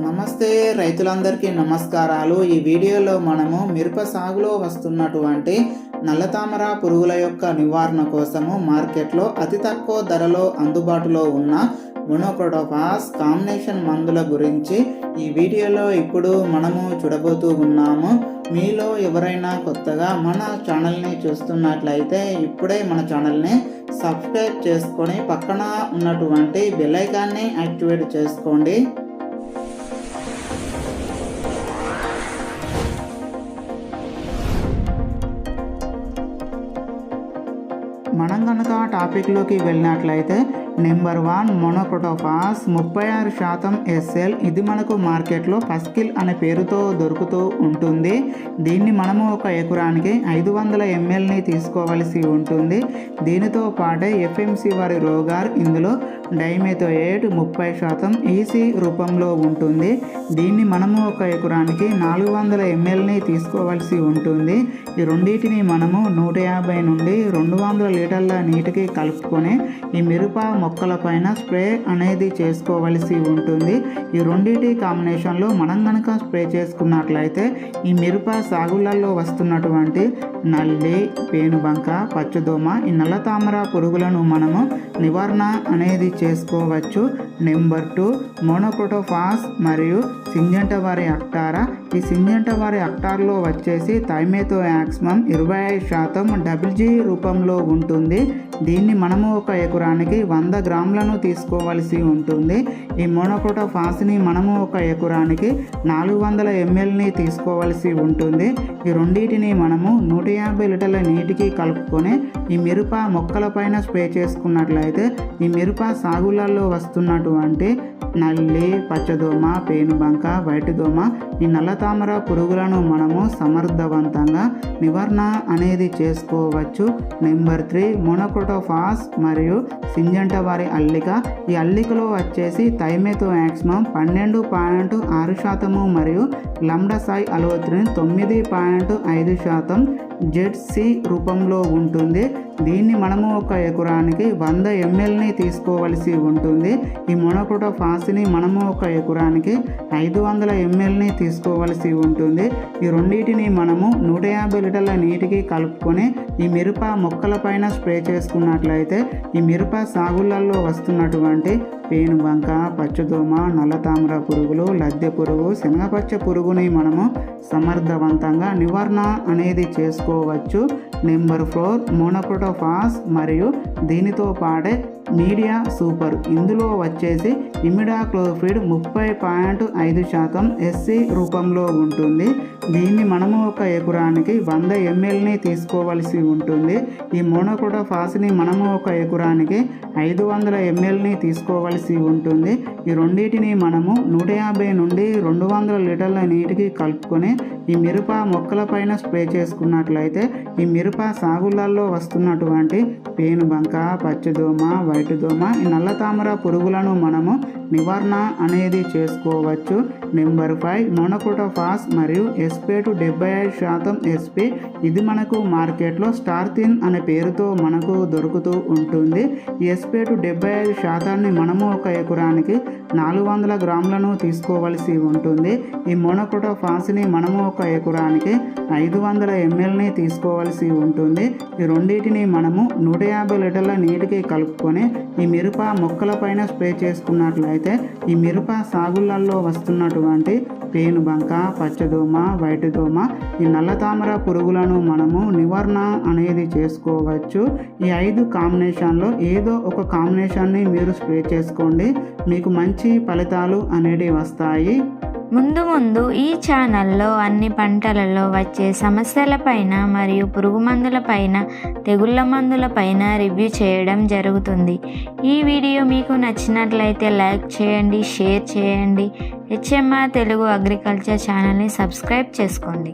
నమస్తే రైతులందరికీ నమస్కారాలు. ఈ వీడియోలో మనము మిరప సాగులో వస్తున్నటువంటి నల్లతామర పురుగుల యొక్క నివారణ కోసము మార్కెట్లో అతి తక్కువ ధరలో అందుబాటులో ఉన్న మోనోక్రోటోఫాస్ కాంబినేషన్ మందుల గురించి ఈ వీడియోలో ఇప్పుడు మనము చూడబోతూ ఉన్నాము. మీలో ఎవరైనా కొత్తగా మన ఛానల్ని చూస్తున్నట్లయితే ఇప్పుడే మన ఛానల్ని సబ్స్క్రైబ్ చేసుకొని పక్కన ఉన్నటువంటి బెల్ ఐకాన్ని యాక్టివేట్ చేసుకోండి. మనం కనుక టాపిక్లోకి వెళ్ళినట్లయితే నెంబర్ 1 మోనోక్రోటోఫాస్ 36% SL. ఇది మనకు మార్కెట్లో ఫస్కిల్ అనే పేరుతో దొరుకుతూ ఉంటుంది. దీన్ని మనము ఒక ఎకరానికి 500 mlని తీసుకోవలసి ఉంటుంది. దీనితో పాటే FMC వారి రోగార్ ఇందులో డైమెథోయేట్ 30% EC రూపంలో ఉంటుంది. దీన్ని మనము ఒక ఎకరానికి 400 mlని తీసుకోవలసి ఉంటుంది. ఈ రెండింటిని మనము 150 నుండి 200 లీటర్ల నీటికి కలుపుకొని ఈ మిరప మొక్కల పైన స్ప్రే అనేది చేసుకోవలసి ఉంటుంది. ఈ రెండింటి కాంబినేషన్లో మనం కనుక స్ప్రే చేసుకున్నట్లయితే ఈ మిరప సాగులలో వస్తున్నటువంటి నల్లి, పేనుబంక, పచ్చదోమ, ఈ నల్ల తామర పురుగులను మనము నివారణ అనేది చేసుకోవచ్చు. నెంబర్ 2 మోనోక్రోటోఫాస్ మరియు సింజంటా వారి అక్టారా. ఈ సింజంటా వారి అక్టార్లో వచ్చేసి థైమెథోయాక్సిమం 25% WG రూపంలో ఉంటుంది. దీన్ని మనము ఒక ఎకరానికి 100 గ్రాములను తీసుకోవలసి ఉంటుంది. ఈ మోనోక్రోటోఫాస్ని మనము ఒక ఎకరానికి 400 mlని తీసుకోవలసి ఉంటుంది. ఈ రెండింటిని మనము 150 లీటర్ల నీటికి కలుపుకొని ఈ మిరప మొక్కల పైన స్ప్రే చేసుకున్నట్లయితే ఈ మిరప సాగులలో వస్తున్నటువంటి నల్లి, పచ్చదోమ, పేనుబంక, వైట్ దోమ, ఈ నల్ల తామర పురుగులను మనము సమర్థవంతంగా నివారణ అనేది చేసుకోవచ్చు. నెంబర్ 3 మోనోక్రోటోఫాస్ మరియు సింజంటా వారి అల్లిక. ఈ అల్లికలో వచ్చేసి థైమెథోయాక్సిమం 12.6% మరియు లండసాయి అలోత్రిన్ 9.5% ZC రూపంలో ఉంటుంది. దీన్ని మనము ఒక ఎకరానికి 100 mlని తీసుకోవలసి ఉంటుంది. ఈ మోనోక్రోటోఫాస్ని మనము ఒక ఎకరానికి 500 mlని తీసుకోవలసి ఉంటుంది. ఈ రెండింటిని మనము 150 లీటర్ల నీటికి కలుపుకొని ఈ మిరప మొక్కల పైన స్ప్రే చేసుకున్నట్లయితే ఈ మిరప సాగులలో వస్తున్నటువంటి పేనుబంక, పచ్చదోమ, నల్లతామర పురుగులు, లద్దె పురుగు, శనగపచ్చ పురుగుని మనము సమర్థవంతంగా నివారణ అనేది చేసుకోవచ్చు. నెంబర్ 4 మోనోక్రోటోఫాస్ మరియు దీనితో పాటే మీడియా సూపర్. ఇందులో వచ్చేసి ఇమిడాక్లోప్రిడ్ 30.5% SC రూపంలో ఉంటుంది. దీన్ని మనము ఒక ఎకరానికి 100 mlని తీసుకోవలసి ఉంటుంది. ఈ మోనోక్రోటోఫాస్ని మనము ఒక ఎకరానికి 500 mlని తీసుకోవలసి ఉంటుంది. ఈ రెండింటిని మనము 150 నుండి 200 లీటర్ల నీటికి కలుపుకొని ఈ మిరప మొక్కల పైన స్ప్రే చేసుకున్నట్లయితే ఈ మిరప సాగులలో వస్తున్నటువంటి పేనుబంక, పచ్చదోమ, వైట్ దోమ, ఈ నల్ల తామర పురుగులను మనము నివారణ అనేది చేసుకోవచ్చు. నెంబర్ 5 మోనోక్రోటోఫాస్ మరియు SP2 75% SP. ఇది మనకు మార్కెట్లో స్టార్తిన్ అనే పేరుతో మనకు దొరుకుతూ ఉంటుంది. ఈ SP2 75% మనము ఒక ఎకరానికి 400 గ్రాములను తీసుకోవలసి ఉంటుంది. ఈ మోనోక్రోటోఫాస్ని మనము ఒక ఎకరానికి 500 mlని తీసుకోవలసి ఉంటుంది. ఈ రెండింటిని మనము 150 లీటర్ల నీటికి కలుపుకొని ఈ మిరప మొక్కల పైన స్ప్రే చేసుకున్నట్లయితే ఈ మిరప సాగులలో వస్తున్నటువంటి పేనుబంక, పచ్చదోమ, వైట్ దోమ, ఈ నల్ల తామర పురుగులను మనము నివారణ అనేది చేసుకోవచ్చు. ఈ 5 కాంబినేషన్లో ఏదో ఒక కాంబినేషన్ని మీరు స్ప్రే చేసుకోండి, మీకు మంచి ఫలితాలు అనేవి వస్తాయి. ముందు ఈ ఛానల్లో అన్ని పంటలలో వచ్చే సమస్యలపైన మరియు పురుగు మందులపైన, తెగుళ్ళ మందులపైన రివ్యూ చేయడం జరుగుతుంది. ఈ వీడియో మీకు నచ్చినట్లయితే లైక్ చేయండి, షేర్ చేయండి. HMR తెలుగు అగ్రికల్చర్ ఛానల్ని సబ్స్క్రైబ్ చేసుకోండి.